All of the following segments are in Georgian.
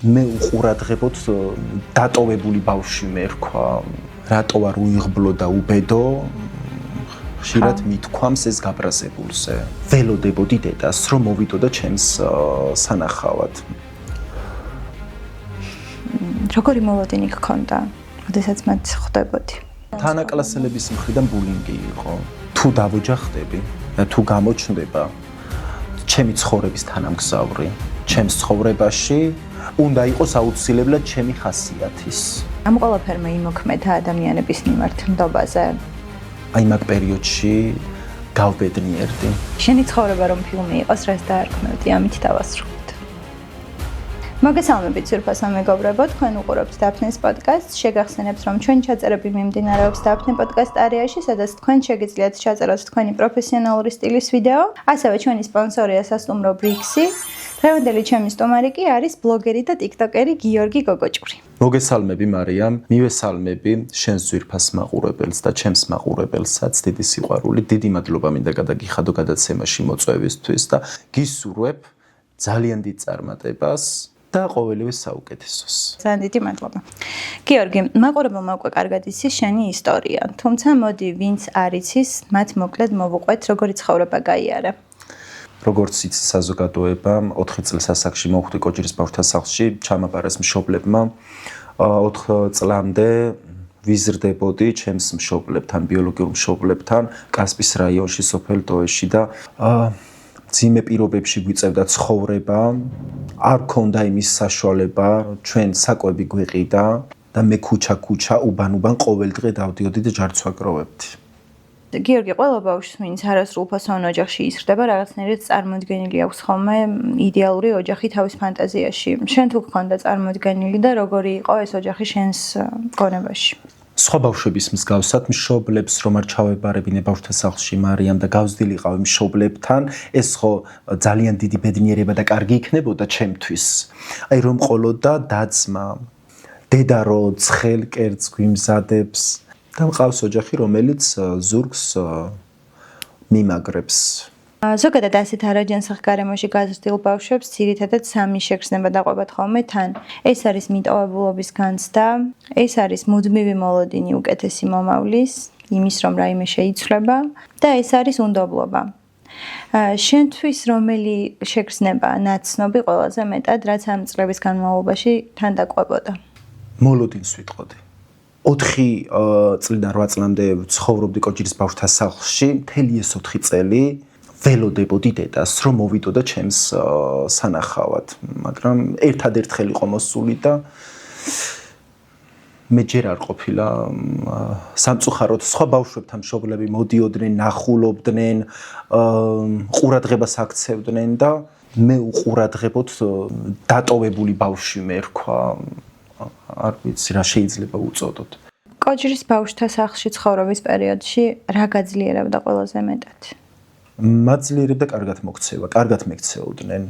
მე უყურადღებოდ დატოვებული ბავშვი მერქვა, რატო არ უიღბლო და უბედო, ხშირად მithქვამს ეს გაბრაზებულზე. ველოდებოდი დედას, რომ მოვიდოდა ჩემს სანახავად. როგორი მოლოდინი გქონდა, როდესაც მათ ხვდებოდი? თანაკლასელების მხრიდან ბულინგი იყო. თუ დავოჯახდები და თუ გამოჩნდება ჩემი ცხოვრების თანამგზავრი, ჩემს ცხოვრებაში უნდა იყოს აუცილებლად ჩემი ხასიათის. ამ ყველაფერმა იმოქმედა ადამიანების მიმართ ნდობაზე. აი მაგ პერიოდში გავბედნიერდი. შენი ცხოვრება რომ ფილმი იყოს, რას დაარქმევდი, ამით დავასრულოთ. მოგესალმებით ძვირფასო მეგობრებო, თქვენ უყურებთ დაფნეს პოდკასტს. შეგახსენებთ, რომ ჩვენი ჩაწერები მიმდინარეობს დაფნე პოდკასტ არეაში, სადაც თქვენ შეგიძლიათ ჩაწეროთ თქვენი პროფესიონალური სტილის ვიდეო. ასევე ჩვენი სპონსორია სასტუმრო ბრიქსი. დღევანდელი ჩემი სტუმარი კი არის ბლოგერი და ტიკტოკერი გიორგი გოგოჭური. მოგესალმები მარიამ, მივესალმები შენს ძვირფას მაყურებელს და ჩემს მაყურებელსაც დიდი სიყვარული, დიდი მადლობა მინდა გადაგიხადო გადაცემაში მოწვევისთვის და გისურვებ ძალიან დიდ წარმატებას და ყოველივე საუკეთესოს. ძალიან დიდი მადლობა. გიორგი, მაყურებელმა უკვე კარგად იცის შენი ისტორია, თუმცა მოდი ვინც არ იცის, მათ მოკლედ მოვუყვეთ, როგორი ცხოვრება გაიარა. როგორც იცის საზოგადოება, 4 წლის ასაკში მოვხვდი კოჭირის ბავშვთა სახლში, ჩამაბარეს მშობლებმა. 4 წლამდე ვიზრდებოდი ჩემს მშობლებთან, ბიოლოგიურ მშობლებთან, კასპის რაიონში, სოფელ დოეში და ძიმე პირობებში გვიწევდა ცხოვრება. არ მქონდა იმის საშუალება, ჩვენ საკვები გვიყიდა და მე ქუჩა უბან ყოველდღე დავდიოდი და ჯარც ვაგროვებდი. გიორგი, ყველა ბავშვს, ვინც არასრულფასოვან ოჯახში იზრდება, რაღაცნაირად წარმოდგენილი აქვს ხოლმე იდეალური ოჯახი თავის ფანტაზიაში. შენ თუ გქონდა წარმოდგენილი და როგორი იყო ეს ოჯახი შენს გონებაში? სხვა ბავშვების მსგავსად მშობლებს რომ არ ჩავებარებინე ბავშვთა სახლში მარიამ და გავზრდილიყავი მშობლებთან, ეს ხო ძალიან დიდი ბედნიერება და კარგი იქნებოდა ჩემთვის. აი რომ ყოლოდა დაძმა, დედა რო ცხელ კერძს გვიმზადებს და მყავს ოჯახი, რომელიც ზურგს მიმაგრებს. ზოგადად ასეთ არაჯანსაღ გარემოში გაზრდილ ბავშვებს ძირითადად სამი შეგრძნება დაყვებათ ხოლმე თან. ეს არის მიტოვებულობის განცდა, ეს არის მუდმივი მოლოდინი უკეთესი მომავლის, იმის რომ რაიმე შეიცვლება და ეს არის უნდობლობა. შენთვის რომელი შეგრძნება ნაცნობი ყველაზე მეტად, რაც ამ წლების განმავლობაში თან დაყვებოდა? მოლოდინს ვიტყოდი. 4 წლიდან 8 წლამდე ცხოვრობდი კოჭირის ბავშვთა სახლში, მთელი ეს 4 წელი ველოდებოდი დედას, რომ მოვიდოდა ჩემს სანახავად, მაგრამ ერთადერთხელ იყო მოსული და მე ჯერ არ ყოფილა სამწუხაროდ სხვა ბავშვებთან მშობლები მოდიოდნენ, ნახულობდნენ, ყურადღებას აქცევდნენ და მე უყურადღებოდ დატოვებული ბავშვი მერქვა, არ ვიცი რა შეიძლება უწოდოთ. კოჭირის ბავშვთა სახლში ცხოვრობის პერიოდში რა გაძლიერებდა ყველაზე მეტად? მაძლიერებდა კარგად მოქცევა, კარგად მექცეოდნენ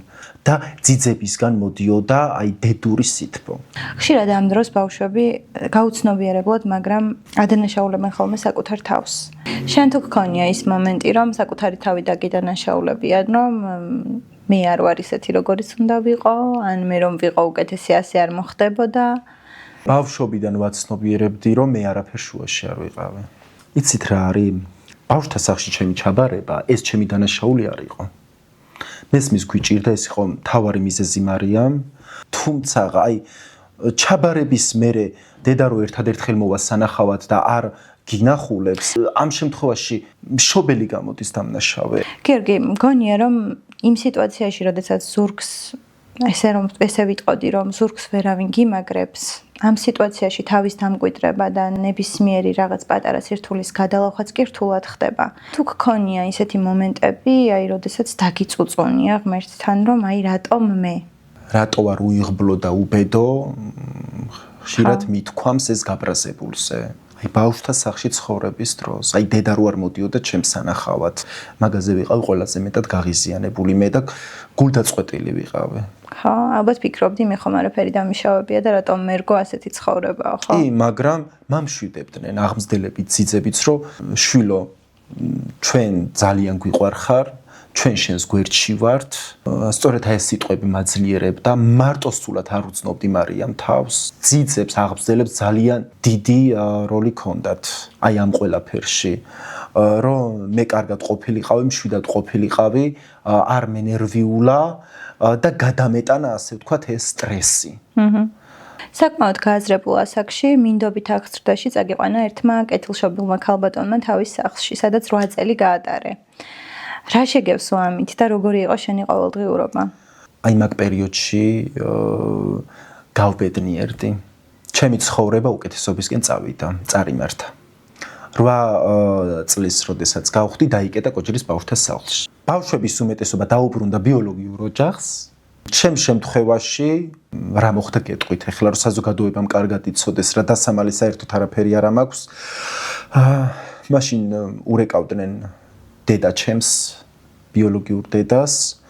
და ძიძებისგან მოდიოდა აი დედური სითბო. ხშირად ამ დროს ბავშვები გაუცნობიერებლად, მაგრამ ადანაშაულებენ ხოლმე საკუთარ თავს. შენ თუ გქონია ის მომენტი, რომ საკუთარი თავი დაგიდანაშაულებიან, რომ მე არ ვარ ისეთი, როგორიც უნდა ვიყო, ან მე რომ ვიყო უკეთესი, ასე არ მოხდებოდა. ბავშვობიდან ვაცნობიერებდი, რომ მე არაფერ შუაში არ ვიყავი. იცით რა არის? ბავშვთა სახლში ჩემი ჩაბარება, ეს ჩემი დანაშაული არ იყო. მესმის გვიჭირდა, ეს იყო მთავარი მიზეზი მარიამ, თუმცა აი ჩაბარების მერე დედა რო ერთადერთხელ მოვა სანახავად და არ გინახულებს, ამ შემთხვევაში მშობელი გამოდის დამნაშავე. გიორგი, მგონია რომ იმ სიტუაციაში, როდესაც ზურგს ესე ვიტყოდი, რომ ზურგს ვერავინ გიმაგრებს, ამ სიტუაციაში თავის დამკვიდრება და ნებისმიერი რაღაც პატარა სირთულის გადალახვაც კი რთულად ხდება. თუ გქონია ისეთი მომენტები, აი როდესაც დაგიწუწუნია ღმერთთან, რომ აი რატომ მე? რატო არ უიღბლო და უბედო, ხშირად მithქვამს ეს გაბრაზებულზე. აი ბავშვთა სახლში ცხოვრების დროს, აი დედა რო არ მოდიოდა ჩემს სანახავად, მაგაზე ვიყავი ყველაზე მეტად გაღიზიანებული მე და გულდაწყვეტილი ვიყავი. ხო, ალბათ ფიქრობდი მე ხომ არაფერი დამიშავებია და რატომ მერგო ასეთი ცხოვრებაა, ხო? კი, მაგრამ მამშვიდებდნენ აღმზრდელები ძიძებიც, რომ შვილო, ჩვენ ძალიან გვიყვარხარ, ჩვენ შენს გვერდში ვართ. სწორედ აი ეს სიტყვები მაძლიერებდა, მარტო სულად არ უცნობდი მარიამ თავს. ძიძებს, აღბრძელებს ძალიან დიდი როლი ჰქონდათ აი ამ ყველაფერში. რომ მე კარგად ყოფილიყავი, მშვიდად ყოფილიყავი, არ მენერვიულა და გადამეტანა ასე ვთქვათ ეს სტრესი. საკმაოდ გააზრებულ ასაკში მინდობით აღზრდაში წაგიყვანა ერთმა კეთილშობილმა ქალბატონმა თავის სახლში, სადაც 8 წელი გაატარე. რა შეგევს ამით და როგორი იყო შენი ყოველდღიურობა? აი მაგ პერიოდში გავბედნიერდი. ჩემი ცხოვრება უკეთესობისკენ წავიდა, წარიმართა. 8 წლის როდესაც გავხდი, დაიკეტა კოჭირის ბავშვთა სახლში. ბავშვების უმეტესობა დაუბრუნდა ბიოლოგიურ ოჯახს. ჩემ შემთხვევაში რა მოხდა გეტყვით, ეხლა რომ საზოგადოებამ კარგად იცოდეს, რა დასამალი საერთოდ არაფერი არ მაქვს. მაშინ ურეკავდნენ დედა ჩემს, ბიოლოგიურ დედას.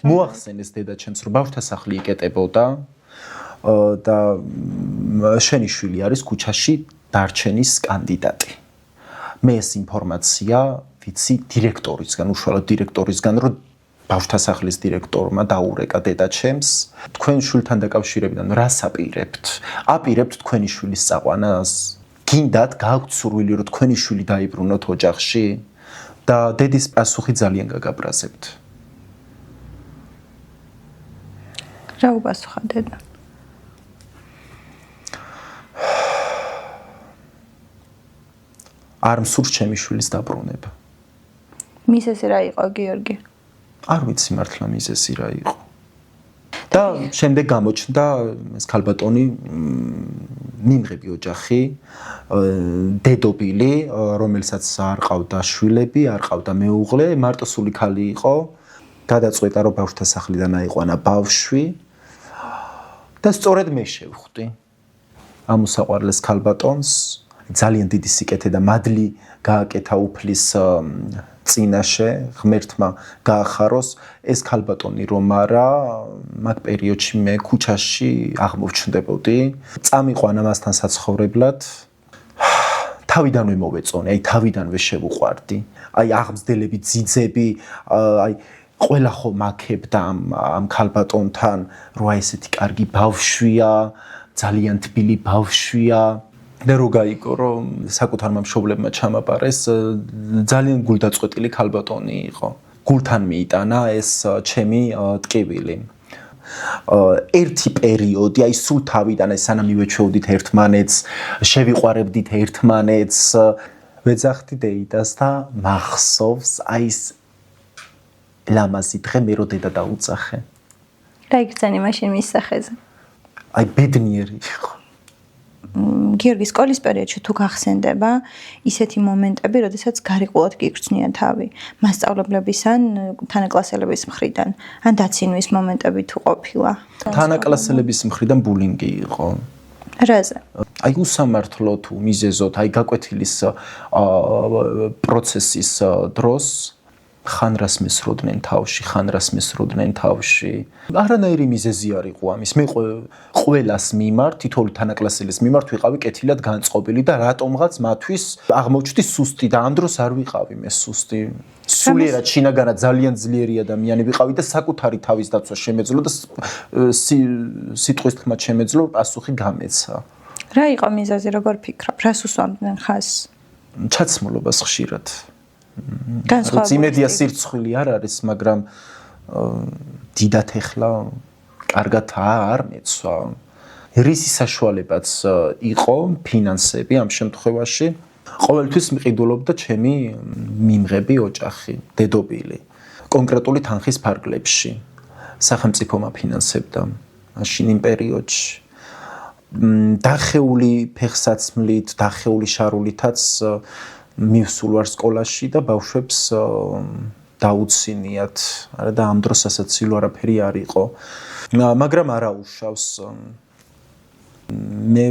მოახსენეს დედა ჩემს, რომ ბავშვთა სახლი იკეტებოდა და შენი შვილი არის ქუჩაში დარჩენის კანდიდატი. მე ეს ინფორმაცია ვიცი დირექტორისგან, უშუალოდ დირექტორისგან, რომ ბავშვთა სახლის დირექტორმა დაურეკა დედა ჩემს. თქვენ შვილთან დაკავშირებიდან რას აპირებთ? აპირებთ თქვენი შვილის წაყვანას? გინდათ გააქვთ სურვილი, რომ თქვენი შვილი დაიბრუნოთ ოჯახში? და დედის პასუხი ძალიან გაგაბრაზებთ. რა უპასუხა დედა? არ მსურს ჩემი შვილის დაბრუნება. მიზეზი რა იყო, გიორგი? არ ვიცი მართლა მიზეზი რა იყო. და შემდეგ გამოჩნდა ეს ქალბატონი მიმღები ოჯახი, დედობილი, რომელსაც არ ყავდა შვილები, არ ყავდა მეუღლე, მარტოსული ქალი იყო. გადაწყვეტა რომ ბავშვთა სახლიდან აიყვანა ბავშვი და სწორედ მე შევხვდი ამ უსაყვარლეს ქალბატონს. ძალიან დიდი სიკეთე და მადლი გააკეთა უფლის წინაშე, ღმერთმა გაახაროს ეს ქალბატონი რომ არა, მაგ პერიოდში მე ქუჩაში აღმოჩნდებოდი. წამიყვანა მასთან საცხოვრებლად. თავიდანვე მოვეწონე, აი თავიდანვე შევუყვარდი. აი აღბრძდელები, ძიძები, აი ყველა ხომ აქებდა ამ ქალბატონთან, რომ აი ესეთი კარგი ბავშვია, ძალიან თბილი ბავშვია. და რო გაიგო რომ საკუთარმა მშობლებმა ჩამაპარეს, ძალიან გულდაწყვეტილი ქალბატონი იყო. გულთან მიიტანა ეს ჩემი ტკივილი. ერთი პერიოდი, აი სულ თავიდან აი სანამ მივეჩვეოდით ერთმანეთს, შევიყვარებდით ერთმანეთს, ვეძახდი დეიდას და მახსოვს აი ეს ლამაზი დღე მე რო დედა დაუწახე. რა იგრძენი მაშინ მის სახეზე? აი ბედნიერი იყო. გიორგი, სკოლის პერიოდში თუ გახსენდება ისეთი მომენტები, როდესაც გარიყულად გიგრძნია თავი, მასწავლებლების ან თანაკლასელების მხრიდან, ან დაცინვის მომენტები თუ ყოფილა? თანაკლასელების მხრიდან ბულინგი იყო. რაზე? აი უსამართლო თუ მიზეზოთ, აი გაკვეთილის პროცესის დროს ხან რას მესროდნენ თავში. არანაირი მიზეზი არ იყო ამის. მე ყველას მიმართ, თითოეული თანაკლასელის მიმართ ვიყავი კეთილად განწყობილი და რატომღაც მათთვის აღმოჩნდი სუსტი და ამ დროს არ ვიყავი მე სუსტი. სულიერად შინაგანად ძალიან ძლიერი ადამიანი ვიყავი და საკუთარი თავის დაცვა შემეძლო და სიტყვის თქმა შემეძლო, პასუხი გამეცა. რა იყო მიზეზი, როგორ ფიქრობ? რას უსვამდნენ ხაზს? ჩაცმულობას ხშირად. განსხვავებული. იმედია სირცხვილი არ არის, მაგრამ დიდათ ეხლა კარგად არ მეცვა. რისი საშუალებაც იყო ფინანსები ამ შემთხვევაში. ყოველთვის მყიდულობდა ჩემი მიმღები ოჯახი, დედობილი. კონკრეტული თანხის ფარგლებში. სახელმწიფო მაფინანსებდა მაშინ იმ პერიოდში. დახეული ფეხსაცმლით, დახეული შარულითაც მივსულ ვარ სკოლაში და ბავშვებს დაუცინიათ. არა და ამ დროს ასაცილო არაფერი არ იყო. მაგრამ არა უშავს. მე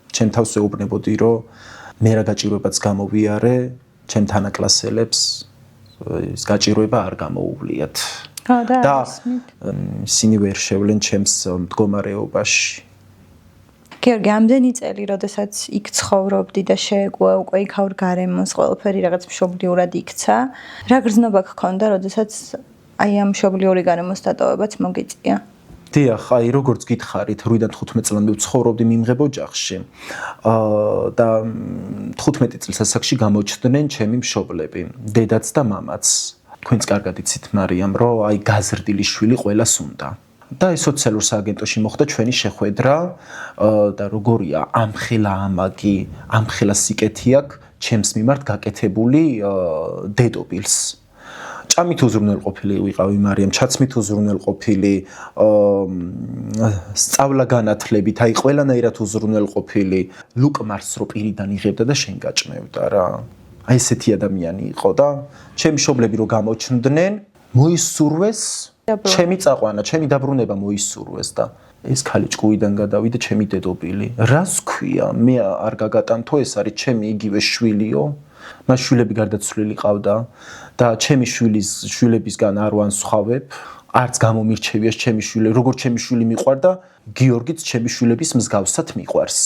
ჩემ თავს ვეუბნებოდი, რომ მე რა გაჭიროებაც გამოვიარე, ჩემ თანაკლასელებს ეს გაჭიროება არ გამოუვლიათ. და ისინი ვერ შევლენ ჩემს მდგომარეობაში. გიორგი, ამდენი წელი, როდესაც იქ ცხოვრობდი და შეეგუა უკვე იქაურ გარემოს, ყველაფერი რაღაც მშობლიურად იქცა, რა გრძნობა გქონდა, როდესაც აი ამ მშობლიური გარემოს დატოვებაც მოგიწია? დიახ, აი როგორც გითხარით, 8-დან 15 წლამდე ვცხოვრობდი მიმღებ ოჯახში. და 15 წლის ასაკში გამოჩნდნენ ჩემი მშობლები, დედაც და მამაც. თქვენც კარგად იცით, მარიამ, რომ აი გაზრდილი შვილი ყველას უნდა. და ეს სოციალურ სააგენტოში მოხდა ჩვენი შეხვედრა და როგორია ამხელა ამაგი, ამხელა სიკეთი აქვს ჩემს მიმართ გაკეთებული დედობილს. ჭამით უზრუნველყოფილი ვიყავი მარიამ, ჩაცმით უზრუნველყოფილი, სწავლა განათლებით, აი ყველანაირად უზრუნველყოფილი, ლუკმარს რო პირიდან იღებდა და შენ გაჭმევდა რა. აი ესეთი ადამიანი იყო და ჩემი მშობლები რო გამოჩნდნენ, მოისურვეს ჩემი წაყვანა, ჩემი დაბრუნება მოისურვეს და ეს ქალი ჭკუიდან გადავიდა ჩემი დედობილი. რას ქვია? მე არ გაგატანთო, ეს არის ჩემი იგივე შვილიო. მას შვილები გარდაცვლილი ყავდა და ჩემი შვილებისგან არ ვანსხვავებ, არც გამომირჩევიას ჩემი შვილები, როგორც ჩემი შვილი მიყვარდა, გიორგიც ჩემი შვილების მსგავსად მიყვარს.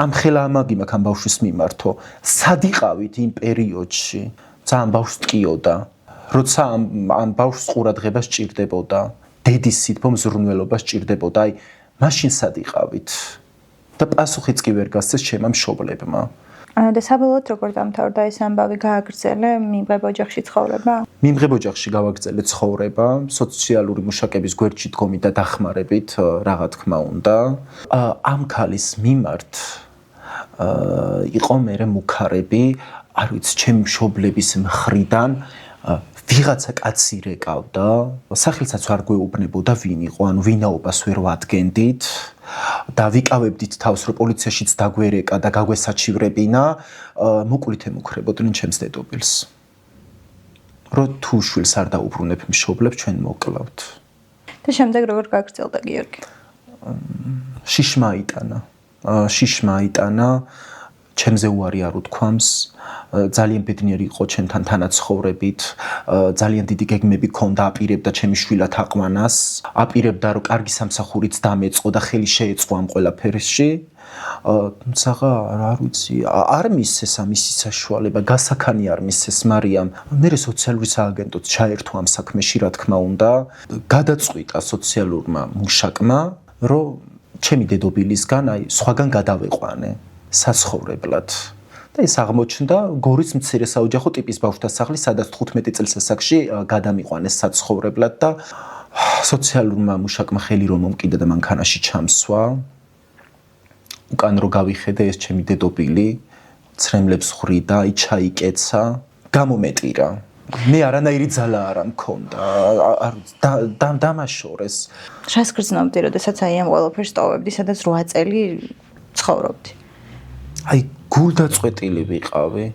ამხელა ამაგი მაქვს ამ ბავშვის მიმართო. სად იყავით იმ პერიოდში? ძალიან ბავშვს ტკიოდა. როცა ამ ბავშვს ყურადღება სჭირდებოდა, დედის სითბო მზრუნველობა სჭირდებოდა, აი მაშინ სად იყავით? და პასუხიც კი ვერ გასცეს ჩემმა მშობლებმა. და საბოლოოდ როგორ დამთავრდა ეს ამბავი? გააგრძელე მიმღებ ოჯახში ცხოვრება? მიმღებ ოჯახში გავაგრძელე ცხოვრება, სოციალური მუშაკების გვერდში დგომით და დახმარებით, რა თქმა უნდა. ამ ქალის მიმართ იყო მერე მუქარები, არ ვიცი, ჩემი მშობლების მხრიდან ვიღაცა კაცი რეკავდა, სახელსაც არ გვეუბნებოდა ვინ იყო, ანუ ვინაობას ვერ ვადგენდით და ვიკავებდით თავს, რომ პოლიციაშიც დაგვერეკა და გაგვესაჩივრებინა, მოკლით ემუქრებოდნენ ჩემს დედობილს. რომ თუ შვილს არ დაუბრუნებ მშობლებს, ჩვენ მოკლავთ. და შემდეგ როგორ გააგრძელდა გიორგი? შიშმა აიტანა, ჩემზე უარი არ უთქვამს, ძალიან ბედნიერი იყო ჩემთან თანაცხოვრებით, ძალიან დიდი გეგმები ჰქონდა, აპირებდა ჩემი შვილად აყვანას, აპირებდა რომ კარგი სამსახურიც დამეწყო და ხელი შეეწყო ამ ყველაფერში. თუმცა არ ვიცი, არ მისცეს ამისი საშუალება, გასაქანი არ მისცეს მარიამ. მე სოციალური სააგენტოც ჩაერთო ამ საქმეში, რა თქმა უნდა, გადაწყვიტა სოციალურმა მუშაკმა, რომ ჩემი დედობილისგან აი სხვაგან გადავეყვანე საცხოვრებლად. და ეს აღმოჩნდა გორის მცირე საოჯახო ტიპის ბავშვთა სახლი, სადაც 15 წლის ასაკში გადამიყვანეს საცხოვრებლად და სოციალურმა მუშაკმა ხელი რომ მომკიდა და მანქანაში ჩამსვა. უკან რო გავიხედე ეს ჩემი დედობილი, ცრემლებს ხრიდა, ჩაიკეცა, გამომეტირა. მე არანაირი ძალა არ მქონდა, დამაშორეს. რას გრძნობდი, როდესაც აი ამ ყველაფერს ტოვებდი, სადაც 8 წელი ცხოვრობდი? აი გულდაწყვეტილი ვიყავი.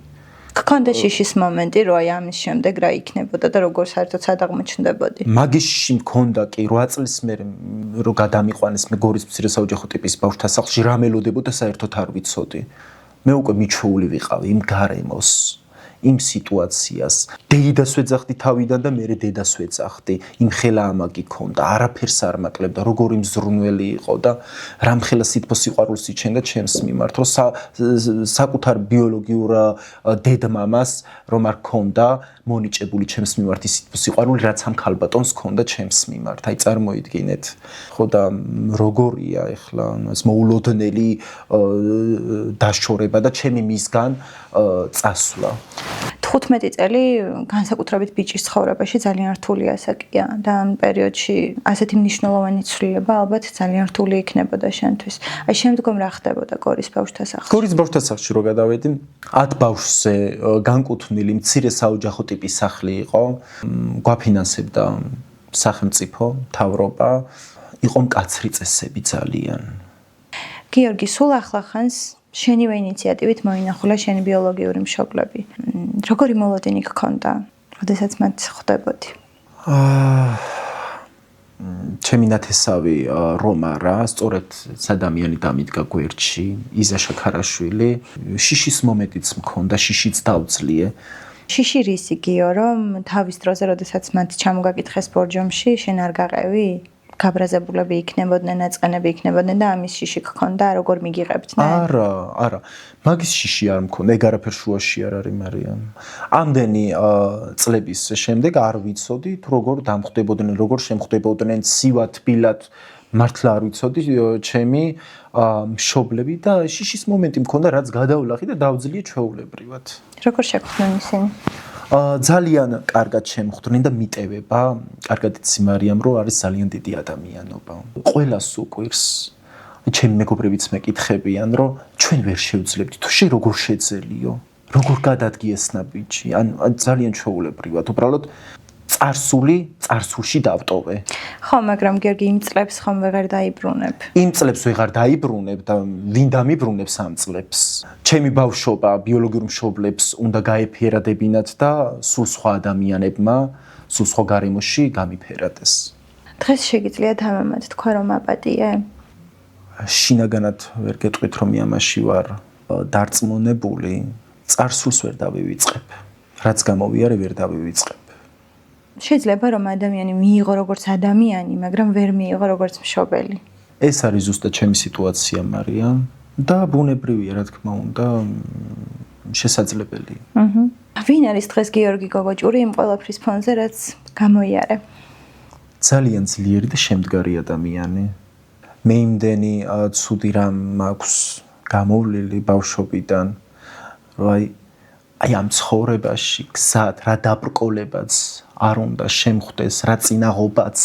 გქონდა შიშის მომენტი, რომ აი ამის შემდეგ რა იქნებოდა და როგორ საერთოდ სად აღმოჩნდებოდი? მაგიში მქონდა კი 8 წლის მერე რომ გადამიყვანეს მე გორის მცირე საოჯახო ტიპის ბავშვთა სახლში, რა მელოდებოდა საერთოდ არ ვიცოდი. მე უკვე მიჩვეული ვიყავი იმ გარემოს, იმ სიტუაციას. დედას ვეძახდი თავიდან და მე დედას ვეძახდი. იმ ხელა ამაგი ქონდა, არაფერს არ მაკლებდა, როგორი მზრუნველი იყო და რამხელა სითბო სიყვარულს იჩენდა ჩემს მიმართ, რომ საკუთარ ბიოლოგიურ დედმამას რომ არ ქონდა მონიჭებული ჩემს მიმართ ის სითბო სიყვარული, რაც ამ ქალბატონს ქონდა ჩემს მიმართ. აი წარმოიდგინეთ. ხო და როგორია ეხლა ეს მოულოდნელი დაშორება და ჩემი მისგან წასვლა. 15 წელი განსაკუთრებით ბიჭის ცხოვრებაში ძალიან რთული ასაკია და ამ პერიოდში ასეთი მნიშვნელოვანი ცვლილება ალბათ ძალიან რთული იქნებოდა შენთვის. აი შემდგომ რა ხდებოდა გორის ბავშვთა სახლში? გორის ბავშვთა სახლში რო გადავედი, 10 ბავშვზე განკუთვნილი მცირე საოჯახო ტიპის სახლი იყო, გვაფინანსებდა სახელმწიფო, მთავრობა, იყო მკაცრი წესები ძალიან. გიორგი, სულ ახლახანს შენივე ინიციატივით მოინახულა შენი ბიოლოგიური მშობლები. როგორი მოლოდინი გქონდა, როდესაც მათ ხვდებოდი? ჩემი ნათესავი რომა რა, სწორედ ადამიანი დამიდგა გვერდში, იზა შაქარაშვილი, შიშის მომენტიც მქონდა, შიშიც დავძლიე. შიში რის იგიო, რომ თავის დროზე, როდესაც მათ ჩამოგაკითხეს ბორჯომში, შენ არ გაყევი? გაბრაზებულები იქნებოდნენ, აწყენები იქნებოდნენ და ამის შიში გქონდა, როგორ მიგიღებდნენ? არა. მაგის შიში არ მქონდა, ეგ არაფერ შუაში არ არის მარიამ. ამდენი წლების შემდეგ არ ვიცოდი თუ როგორ დამხვდებოდნენ, როგორ შემხვდებოდნენ ცივად, თბილად, მართლა არ ვიცოდი ჩემი მშობლები და შიშის მომენტი მქონდა, რაც გადავლახი და დავძლიე ჩვეულებრივად. როგორ შეხვდნენ ისინი? ძალიან კარგად შემხვდნენ და მიტევება, კარგად იცი მარიამ, რომ არის ძალიან დიდი ადამიანობა. ყველას უყვირს. ჩემი მეგობრებიც მეკითხებიან, რომ ჩვენ ვერ შევძლებთ, თუ შე როგორ შეძელიო? როგორ გადადგიესნა ბიჭი? ან ძალიან ჩვეულებრივად, უბრალოდ წარსულში დავტოვე. ხო, მაგრამ გიორგი იმ წლებს ხომ ვეღარ დაიბრუნებ. იმ წლებს ვეღარ დაიბრუნებ და ვინ დამიბრუნებს ამ წლებს? ჩემი ბავშვობა ბიოლოგიურ მშობლებს უნდა გაეფერადებინათ და სულ სხვა ადამიანებმა, სულ სხვა გარემოში გამიფერადეს. დღეს შეგიძლიათ ამამად თქვა, რომ აპატიე? შინაგანად ვერ გეტყვით, რომ ამაში ვარ დარწმუნებული, წარსულს ვერ დავივიწყებ. რაც გამოვიარე, ვერ დავივიწყებ. შეიძლება რომ ადამიანი მიიღო როგორც ადამიანი, მაგრამ ვერ მიიღო როგორც მშობელი. ეს არის ზუსტად ჩემი სიტუაცია, მარიამ, და ბუნებრივია, რა თქმა უნდა, შესაძლებელი. ვინ არის დღეს გიორგი გოგოჭური იმ ყველაფრის ფონზე, რაც გამოიარე? ძალიან ძლიერი და შემდგარი ადამიანი. მე იმდენი ცუდი რამ მაქვს გამოვლილი ბავშვობიდან, რომ აი ამ ცხოვრებაში გზად რა დაბრკოლებაც არ უნდა შემხვდეს, რა წინაღობაც.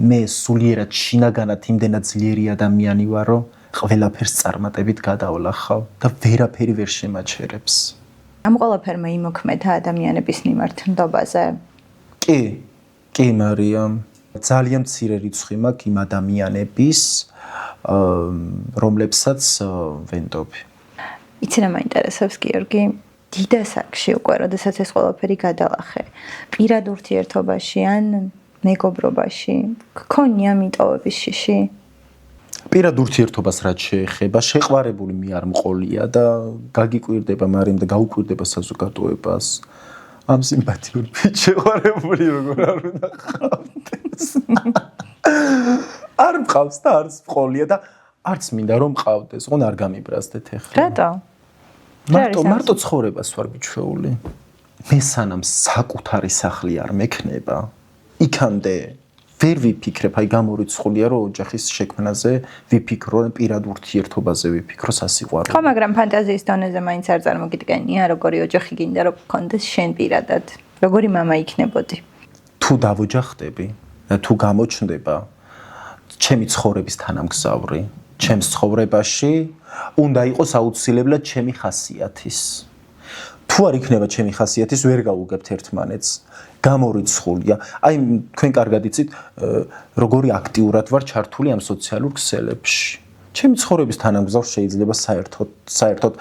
მე სულიერად შინაგანად იმდენად ძლიერი ადამიანი ვარ, რომ ყველაფერს წარმატებით გადავლახავ და ვერაფერი ვერ შემაჩერებს. ამ ყველაფერმა იმოქმედა ადამიანების მიმართ ნდობაზე? კი, მარიამ. ძალიან მცირე რიცხვი მაქვს იმ ადამიანების, რომლებსაც ვენდობ. იცი რა მაინტერესებს, გიორგი? დიდ ასაკში უკვე, როდესაც ეს ყველაფერი გადალახე, პირად ურთიერთობაში ან მეგობრობაში, გქონია მიტოვების შიში? პირად ურთიერთობას რაც შეეხება, შეყვარებული მე არ მყოლია და გაგიკვირდება მარიამ და გაუკვირდება საზოგადოებას. ამ სიმპათიურ ბიჭს შეყვარებული როგორ არ უნდა ყავდეს. არ მყავს და არც მყოლია და არც მინდა რომ მყავდეს, ოღონ არ გამიბრაზდეთ ახლა. რატო? მარტო ცხოვრებას ვარ მიჩვეული. მე სანამ საკუთარი სახლი არ მექნება, იქამდე ვერ ვიფიქრებ, აი გამორიცხულია რომ ოჯახის შექმნაზე ვიფიქრო, პირად ურთიერთობაზე ვიფიქრო, სასიყვარულო. ხო, მაგრამ ფანტაზიის დონეზე მაინც არ წარმოგიდგენია, როგორი ოჯახი გინდა რომ გქონდეს შენ პირადად, როგორი მამა იქნებოდი? თუ დავოჯახდები და თუ გამოჩნდება ჩემი ცხოვრების თანამგზავრი, ჩემს ცხოვრებაში უნდა იყოს აუცილებლად ჩემი ხასიათის. თუ არ იქნება ჩემი ხასიათის, ვერ გავუგებთ ერთმანეთს. გამორიცხულია. აი, თქვენ კარგად იცით, როგორი აქტიურად ვარ ჩართული ამ სოციალურ ქსელებში. ჩემი ცხოვრების თანამგზავრს შეიძლება საერთოდ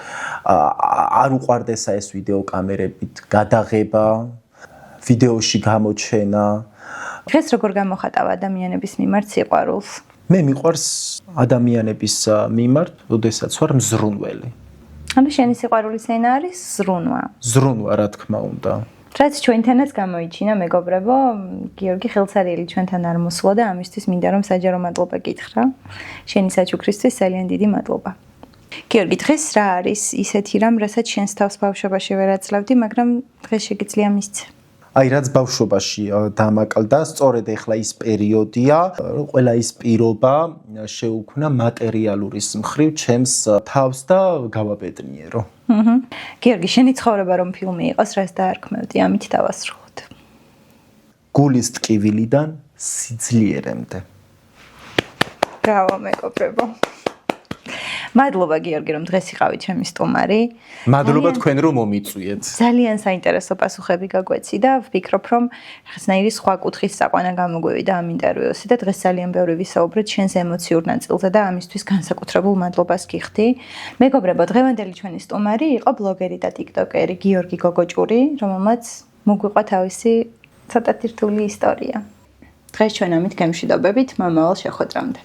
არ უყვარდესა ეს ვიდეო კამერებით გადაღება, ვიდეოში გამოჩენა. დღეს როგორ გამოხატავ ადამიანების მიმართ სიყვარულს? მე მიყვარს ადამიანების მიმართ, როდესაც ვარ მზრუნველი. ანუ შენი სიყვარულის ენა არის ზრუნვა. ზრუნვა, რა თქმა უნდა. რაც ჩვენთანაც გამოიჩინა, მეგობრებო, გიორგი ხელცარიელი ჩვენთან არ მოსულა და ამისთვის მინდა რომ საჯარო მადლობა გითხრა. შენი საჩუქრისთვის ძალიან დიდი მადლობა. გიორგი, დღეს რა არის ისეთი რამ, რასაც შენს თავს ბავშვობაში ვერ აძლევდი, მაგრამ დღეს შეგიძლია მისცე? აი, რაც ბავშვობაში დამაკლდა, სწორედ ეხლა ის პერიოდია, ყველა ის პირობა შეუქმნა მატერიალურის მხრივ ჩემს თავს და გავაბედნიერო. გიორგი, შენი ცხოვრება რომ ფილმი იყოს, რას დაარქმევდი? ამით დავასრულოთ. გულის ტკივილიდან სიძლიერემდე. ბრავო, მეგობრებო. მადლობა გიორგი, რომ დღეს იყავით ჩემი სტუმარი. მადლობა თქვენ რომ მომიწვიეთ. ძალიან საინტერესო პასუხები გაგვეცი და ვფიქრობ, რომ რაღაცნაირი სხვა კუთხის საყვანა გამოგვივიდა ამ ინტერვიუსი და დღეს ძალიან ბევრი ვისაუბრეთ შენს ემოციურ ნაწილზე და ამისთვის განსაკუთრებულ მადლობას გიხდი. მეგობრებო, დღევანდელი ჩვენი სტუმარი იყო ბლოგერი და ტიკტოკერი გიორგი გოგოჭური, რომელმაც მოგვიყვა თავისი ცოტათი რთული ისტორია. დღეს ჩვენ ამით გემშვიდობებით, მომავალ შეხვედრამდე.